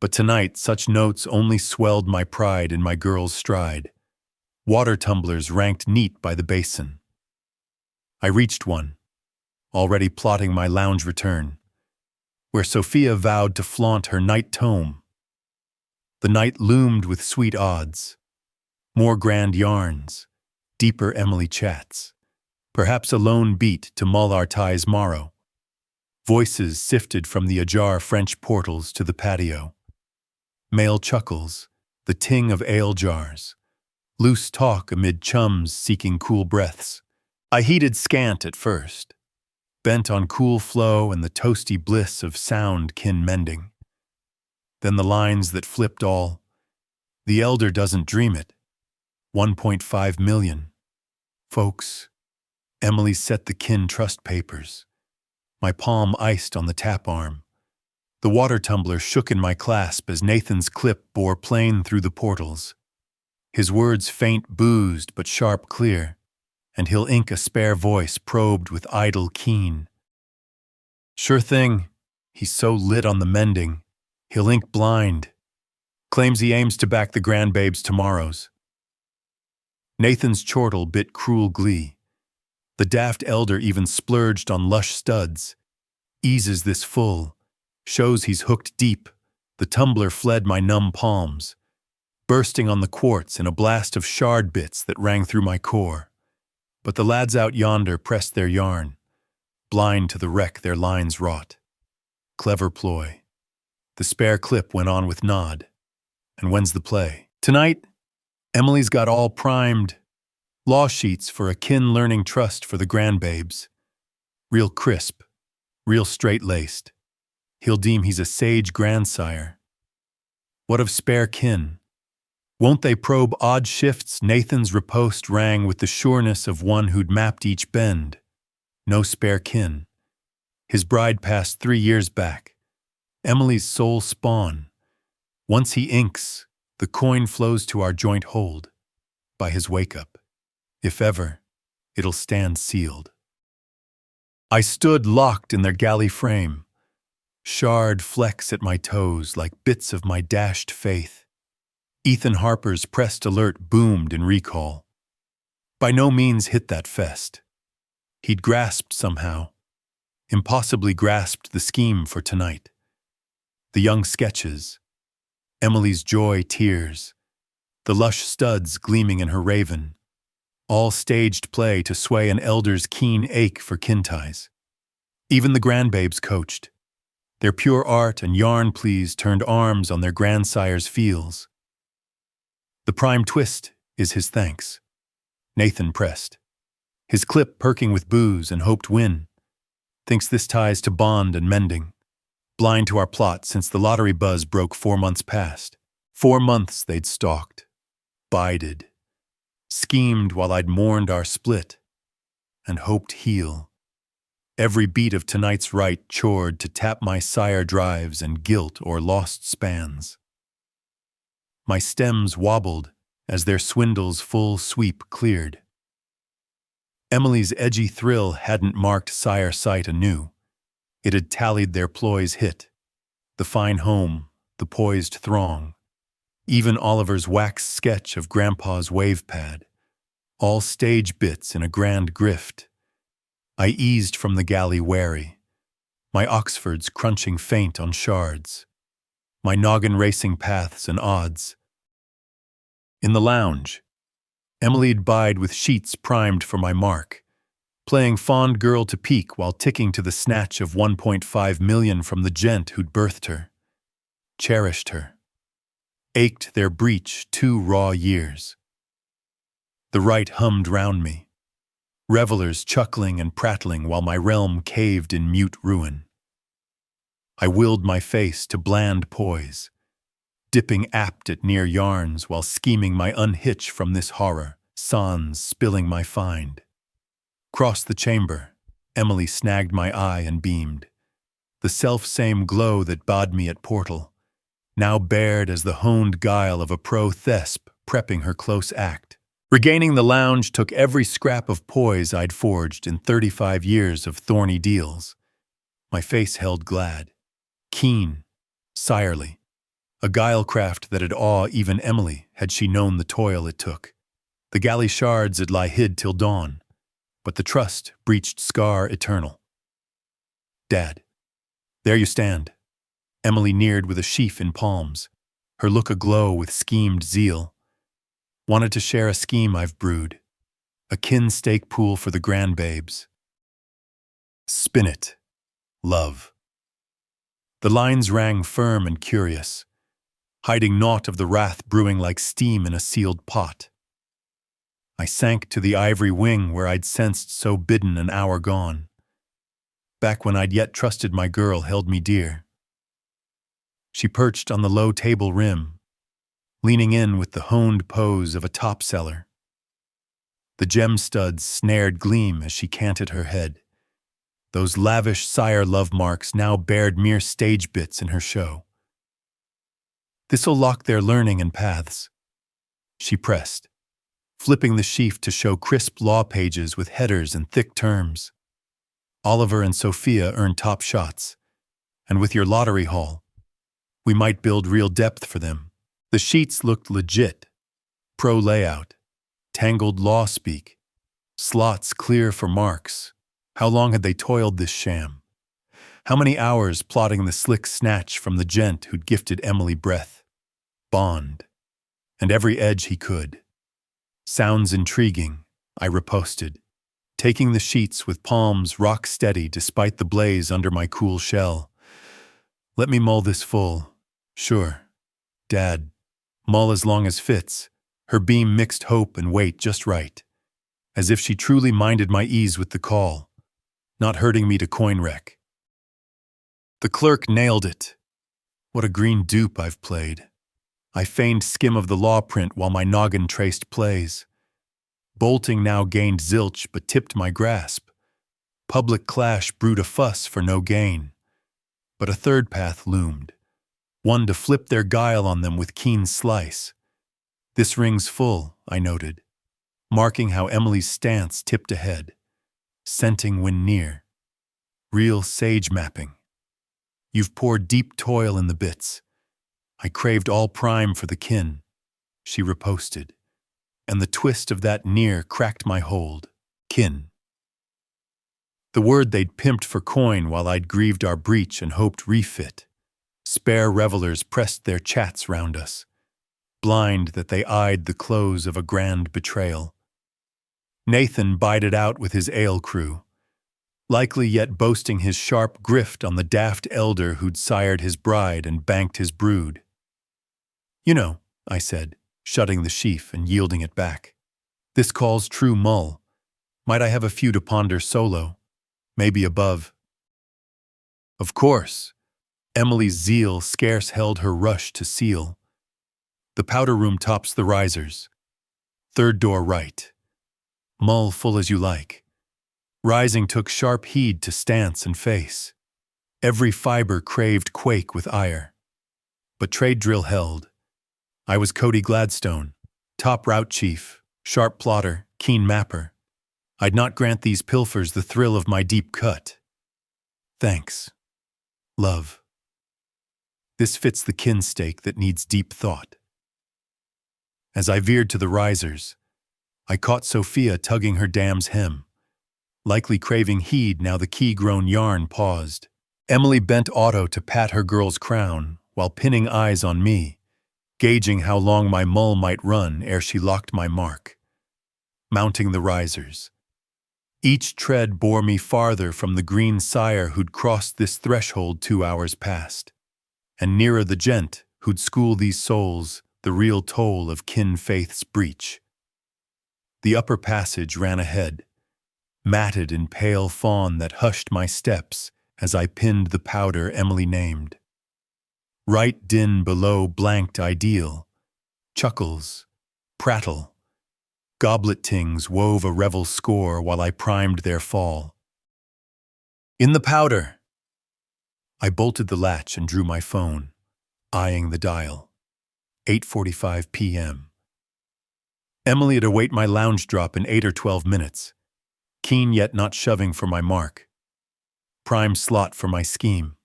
but tonight such notes only swelled my pride in my girl's stride. Water tumblers ranked neat by the basin. I reached one, already plotting my lounge return, where Sophia vowed to flaunt her night tome. The night loomed with sweet odds, more grand yarns, deeper Emily chats, perhaps a lone beat to mull our ties morrow. Voices sifted from the ajar French portals to the patio. Male chuckles, the ting of ale jars, loose talk amid chums seeking cool breaths. I heeded scant at first. bent on cool flow and the toasty bliss of sound kin mending. Then the lines that flipped all. The elder doesn't dream it. 1.5 million. Folks, Emily set the kin trust papers. My palm iced on the tap arm. The water tumbler shook in my clasp as Nathan's clip bore plain through the portals. His words faint boozed but sharp clear, and he'll ink a spare voice probed with idle keen. Sure thing, he's so lit on the mending, he'll ink blind. Claims he aims to back the grandbabes tomorrows. Nathan's chortle bit cruel glee. The daft elder even splurged on lush studs. Eases this full, shows he's hooked deep. The tumbler fled my numb palms, bursting on the quartz in a blast of shard bits that rang through my core. But the lads out yonder pressed their yarn, blind to the wreck their lines wrought. Clever ploy. The spare clip went on with nod. And when's the play? Tonight, Emily's got all primed. Law sheets for a kin learning trust for the grandbabes. Real crisp, real straight-laced. He'll deem he's a sage grandsire. What of spare kin? Won't they probe odd shifts? Nathan's riposte rang with the sureness of one who'd mapped each bend. No spare kin. His bride passed 3 years back. Emily's sole spawn. Once he inks, the coin flows to our joint hold. By his wake-up. If ever, it'll stand sealed. I stood locked in their galley frame. Shard flecks at my toes like bits of my dashed faith. Ethan Harper's pressed alert boomed in recall. By no means hit that fest. He'd grasped somehow, impossibly grasped the scheme for tonight. The young sketches, Emily's joy tears, the lush studs gleaming in her raven, all staged play to sway an elder's keen ache for kin ties. Even the grandbabes coached. Their pure art and yarn pleas turned arms on their grandsire's feels. The prime twist is his thanks. Nathan pressed, his clip perking with booze and hoped win. Thinks this ties to bond and mending. Blind to our plot since the lottery buzz broke 4 months past. 4 months they'd stalked, bided, schemed while I'd mourned our split, and hoped heal. Every beat of tonight's rite chored to tap my sire drives and guilt or lost spans. My stems wobbled as their swindle's full sweep cleared. Emily's edgy thrill hadn't marked sire sight anew. It had tallied their ploys hit. The fine home, the poised throng. Even Oliver's wax sketch of Grandpa's wave pad. All stage bits in a grand grift. I eased from the galley wary. My Oxfords crunching faint on shards. My noggin racing paths and odds. In the lounge, Emily'd bide with sheets primed for my mark, playing fond girl to peak while ticking to the snatch of 1.5 million from the gent who'd birthed her, cherished her, ached their breach 2 raw years. The right hummed round me, revelers chuckling and prattling while my realm caved in mute ruin. I willed my face to bland poise, dipping apt at near yarns while scheming my unhitch from this horror, sans spilling my find. Crossed the chamber, Emily snagged my eye and beamed. The self-same glow that bade me at portal, now bared as the honed guile of a pro-thesp prepping her close act. Regaining the lounge took every scrap of poise I'd forged in 35 years of thorny deals. My face held glad, keen, sirely, a guilecraft that'd awe even Emily had she known the toil it took. The galley shards'd lie hid till dawn, but the trust breached scar eternal. Dad, there you stand. Emily neared with a sheaf in palms, her look aglow with schemed zeal. Wanted to share a scheme I've brewed, a kin stake pool for the grandbabes. Spin it, love. The lines rang firm and curious, hiding naught of the wrath brewing like steam in a sealed pot. I sank to the ivory wing where I'd sensed so bidden an hour gone. back when I'd yet trusted my girl held me dear. She perched on the low table rim, leaning in with the honed pose of a top seller. The gem studs snared gleam as she canted her head. Those lavish sire love marks now bared mere stage bits in her show. This'll lock their learning and paths, she pressed, flipping the sheaf to show crisp law pages with headers and thick terms. Oliver and Sophia earn top shots, and with your lottery haul, we might build real depth for them. The sheets looked legit, pro layout, tangled law speak, slots clear for marks. How long had they toiled this sham? How many hours plotting the slick snatch from the gent who'd gifted Emily breath, bond, and every edge he could? Sounds intriguing, I riposted, taking the sheets with palms rock steady despite the blaze under my cool shell. Let me mull this full. Sure. Dad. Mull as long as fits. Her beam mixed hope and weight just right, as if she truly minded my ease with the call, not hurting me to coin wreck. The clerk nailed it. What a green dupe I've played. I feigned skim of the law print while my noggin traced plays. Bolting now gained zilch but tipped my grasp. Public clash brewed a fuss for no gain. But a third path loomed, one to flip their guile on them with keen slice. This ring's full, I noted, marking how Emily's stance tipped ahead, scenting when near. Real sage mapping. You've poured deep toil in the bits. I craved all prime for the kin, she riposted, and the twist of that near cracked my hold. Kin. The word they'd pimped for coin while I'd grieved our breach and hoped refit. Spare revelers pressed their chats round us, blind that they eyed the close of a grand betrayal. Nathan bided out with his ale crew, likely yet boasting his sharp grift on the daft elder who'd sired his bride and banked his brood. You know, I said, shutting the sheaf and yielding it back. This calls true mull. Might I have a few to ponder solo? Maybe above. Of course. Emily's zeal scarce held her rush to seal. The powder room tops the risers. Third door right. Mull full as you like. Rising took sharp heed to stance and face. Every fiber craved quake with ire. But trade drill held. I was Cody Gladstone, top route chief, sharp plotter, keen mapper. I'd not grant these pilfers the thrill of my deep cut. Thanks. Love. This fits the kin stake that needs deep thought. As I veered to the risers, I caught Sophia tugging her dam's hem, likely craving heed now the key-grown yarn paused. Emily bent auto to pat her girl's crown while pinning eyes on me, gauging how long my mull might run ere she locked my mark. Mounting the risers. Each tread bore me farther from the green sire who'd crossed this threshold 2 hours past, and nearer the gent who'd school these souls the real toll of kin faith's breach. The upper passage ran ahead, matted in pale fawn that hushed my steps as I pinned the powder Emily named. Right din below blanked ideal, chuckles, prattle. Goblet tings wove a revel score while I primed their fall. In the powder! I bolted the latch and drew my phone, eyeing the dial. 8:45 p.m. Emily'd await my lounge drop in 8 or 12 minutes, keen yet not shoving for my mark. Prime slot for my scheme.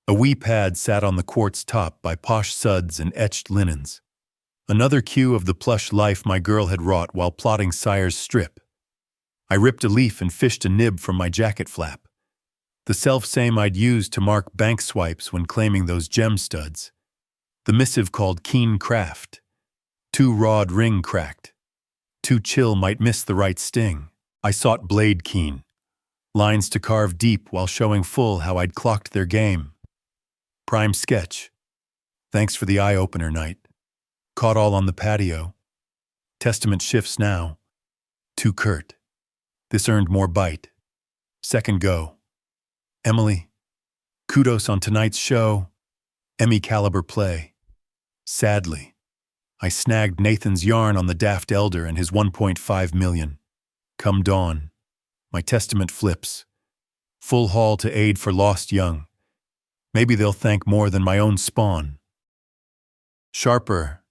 A wee pad sat on the quartz top by posh suds and etched linens. Another cue of the plush life my girl had wrought while plotting sire's strip. I ripped a leaf and fished a nib from my jacket flap, the self-same I'd used to mark bank swipes when claiming those gem studs. The missive called Keen Craft. Too rod ring cracked. Too chill might miss the right sting. I sought blade keen. Lines to carve deep while showing full how I'd clocked their game. Prime sketch. Thanks for the eye-opener night. Caught all on the patio. Testament shifts now. Too curt. This earned more bite. Second go. Emily, kudos on tonight's show. Emmy caliber play. Sadly, I snagged Nathan's yarn on the daft elder and his 1.5 million. Come dawn, my testament flips. Full haul to aid for lost young. Maybe they'll thank more than my own spawn. Sharper,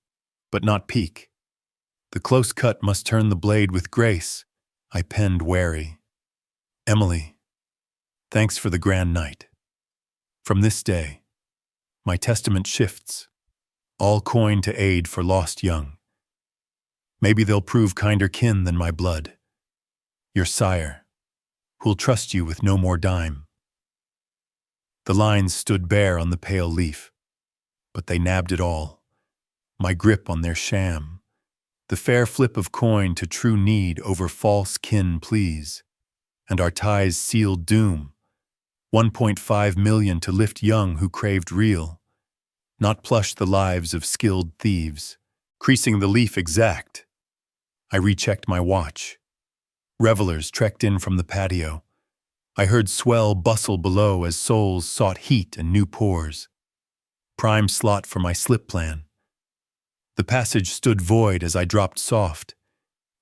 but not peak. The close cut must turn the blade with grace. I penned wary. Emily, thanks for the grand night. From this day, my testament shifts. All coin to aid for lost young. Maybe they'll prove kinder kin than my blood. Your sire, who'll trust you with no more dime. The lines stood bare on the pale leaf, but they nabbed it all. My grip on their sham. The fair flip of coin to true need over false kin please. And our ties sealed doom. 1.5 million to lift young who craved real. Not plush the lives of skilled thieves. Creasing the leaf exact. I rechecked my watch. Revelers trekked in from the patio. I heard swell bustle below as souls sought heat and new pours. Prime slot for my slip plan. The passage stood void as I dropped soft,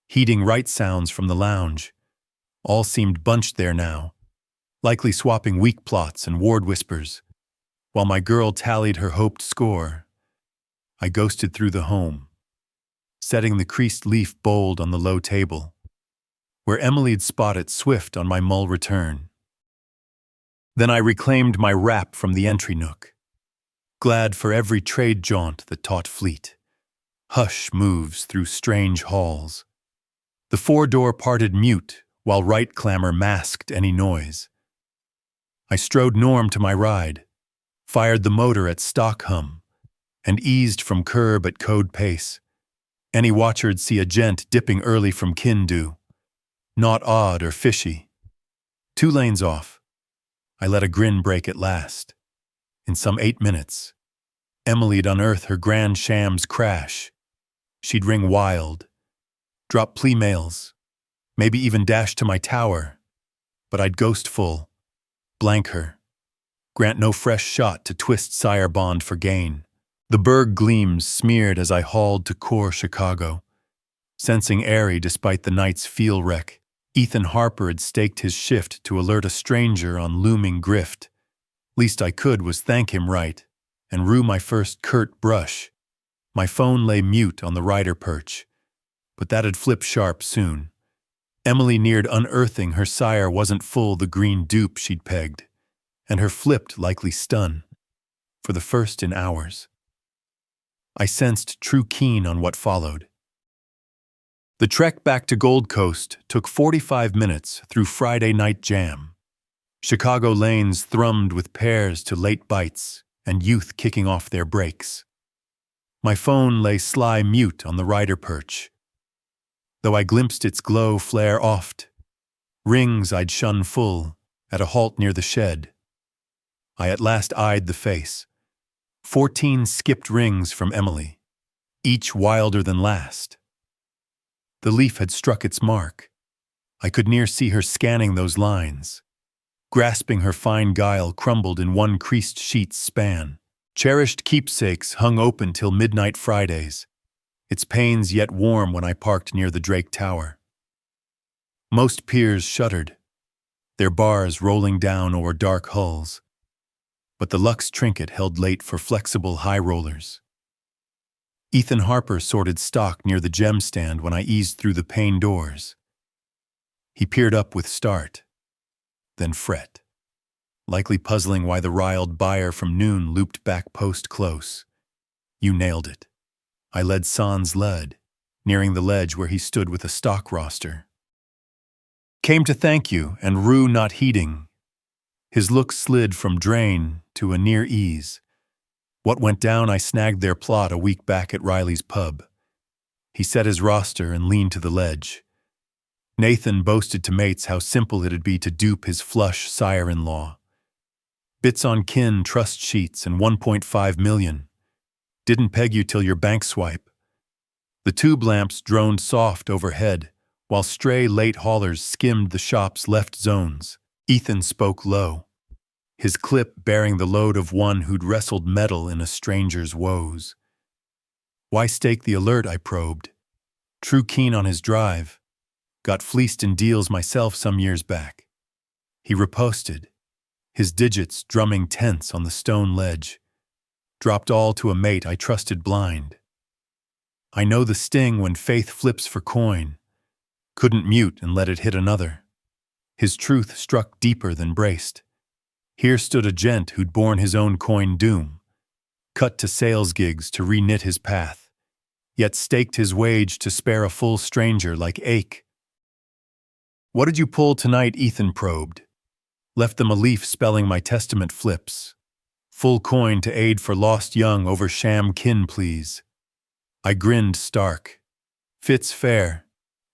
heeding right sounds from the lounge. All seemed bunched there now, likely swapping weak plots and ward whispers. While my girl tallied her hoped score, I ghosted through the home, setting the creased leaf bold on the low table, where Emily'd spot it swift on my mull return. Then I reclaimed my wrap from the entry nook, glad for every trade jaunt that taught fleet. Hush moves through strange halls. The four-door parted mute, while right clamor masked any noise. I strode Norm to my ride, fired the motor at stock hum, and eased from curb at code pace. Any watcher'd see a gent dipping early from kin-do. Not odd or fishy. 2 lanes off, I let a grin break at last. In some 8 minutes, Emily'd unearth her grand sham's crash. She'd ring wild, drop plea mails, maybe even dash to my tower, but I'd ghost full, blank her, grant no fresh shot to twist sire bond for gain. The Berg gleams smeared as I hauled to core Chicago, sensing airy despite the night's feel wreck. Ethan Harper had staked his shift to alert a stranger on looming grift. Least I could was thank him right, and rue my first curt brush. My phone lay mute on the rider perch, but that'd flip sharp soon. Emily neared unearthing her sire wasn't full the green dupe she'd pegged, and her flipped likely stun, for the first in hours. I sensed true keen on what followed. The trek back to Gold Coast took 45 minutes through Friday night jam. Chicago lanes thrummed with pairs to late bites and youth kicking off their brakes. My phone lay sly mute on the rider perch, though I glimpsed its glow flare oft. Rings I'd shun full at a halt near the shed. I at last eyed the face. 14 skipped rings from Emily, each wilder than last. The leaf had struck its mark. I could near see her scanning those lines, grasping her fine guile crumbled in one creased sheet's span. Cherished keepsakes hung open till midnight Fridays, its panes yet warm when I parked near the Drake Tower. Most piers shuttered, their bars rolling down o'er dark hulls, but the Lux trinket held late for flexible high rollers. Ethan Harper sorted stock near the gem stand when I eased through the pane doors. He peered up with start, then fret, likely puzzling why the riled buyer from noon looped back post close. You nailed it. I led sans lead, nearing the ledge where he stood with a stock roster. Came to thank you, and rue not heeding. His look slid from drain to a near ease. What went down I snagged their plot a week back at Riley's pub. He set his roster and leaned to the ledge. Nathan boasted to mates how simple it'd be to dupe his flush sire-in-law. Bits on kin, trust sheets, and 1.5 million. Didn't peg you till your bank swipe. The tube lamps droned soft overhead, while stray late haulers skimmed the shop's left zones. Ethan spoke low. his clip bearing the load of one who'd wrestled metal in a stranger's woes. Why stake the alert, I probed. True keen on his drive. Got fleeced in deals myself some years back. He riposted, his digits drumming tense on the stone ledge. Dropped all to a mate I trusted blind. I know the sting when faith flips for coin. Couldn't mute and let it hit another. His truth struck deeper than braced. Here stood a gent who'd borne his own coin doom, cut to sales gigs to reknit his path, yet staked his wage to spare a full stranger like ache. What did you pull tonight? Ethan probed. Left them a leaf spelling my testament flips. Full coin to aid for lost young over sham kin, please. I grinned stark. Fits fair.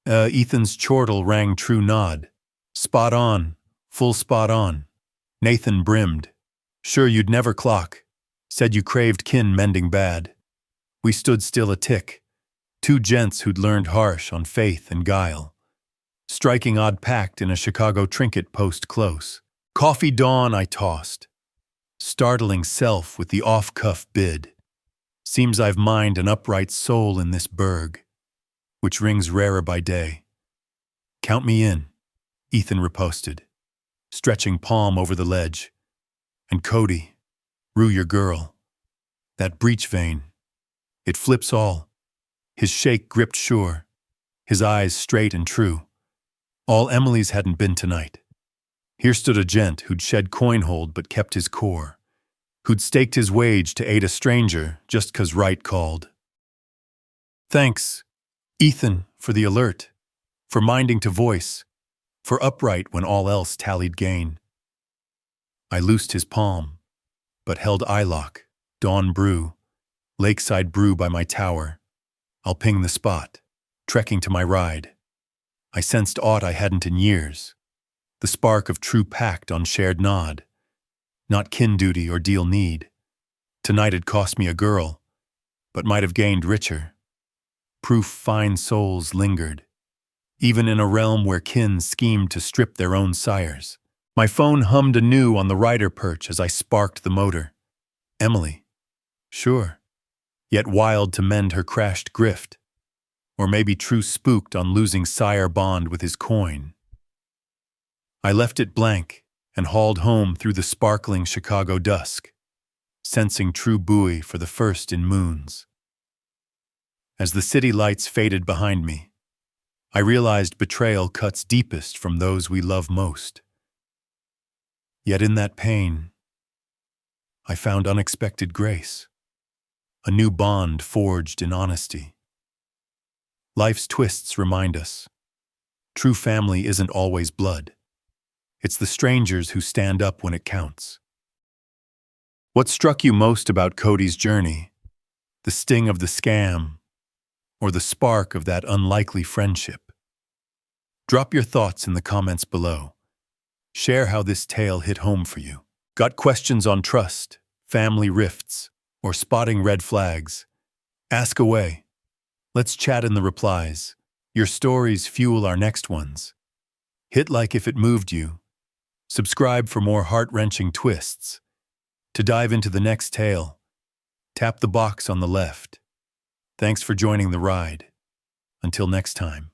Ethan's chortle rang true nod. Spot on, full spot on. Nathan brimmed. Sure you'd never clock. Said you craved kin mending bad. We stood still a tick. Two gents who'd learned harsh on faith and guile. Striking odd pact in a Chicago trinket post close. Coffee dawn I tossed. Startling self with the off-cuff bid. Seems I've mined an upright soul in this burg, which rings rarer by day. Count me in, Ethan riposted, stretching palm over the ledge. And Cody, rue your girl. That breech vein, it flips all. His shake gripped sure, his eyes straight and true. All Emily's hadn't been tonight. Here stood a gent who'd shed coin hold but kept his core, who'd staked his wage to aid a stranger just 'cause right called. Thanks, Ethan, for the alert, for minding to voice, for upright when all else tallied gain. I loosed his palm, but held eyelock, dawn brew, lakeside brew by my tower. I'll ping the spot, trekking to my ride. I sensed aught I hadn't in years, the spark of true pact on shared nod. Not kin duty or deal need. Tonight it cost me a girl, but might have gained richer. Proof fine souls lingered, even in a realm where kin schemed to strip their own sires. My phone hummed anew on the rider perch as I sparked the motor. Emily. Sure. Yet wild to mend her crashed grift. Or maybe true spooked on losing sire bond with his coin. I left it blank and hauled home through the sparkling Chicago dusk, sensing true buoy for the first in moons. As the city lights faded behind me, I realized betrayal cuts deepest from those we love most. Yet in that pain, I found unexpected grace, a new bond forged in honesty. Life's twists remind us, true family isn't always blood. It's the strangers who stand up when it counts. What struck you most about Cody's journey? The sting of the scam, or the spark of that unlikely friendship? Drop your thoughts in the comments below. Share how this tale hit home for you. Got questions on trust, family rifts, or spotting red flags? Ask away. Let's chat in the replies. Your stories fuel our next ones. Hit like if it moved you. Subscribe for more heart-wrenching twists. To dive into the next tale, tap the box on the left. Thanks for joining the ride. Until next time.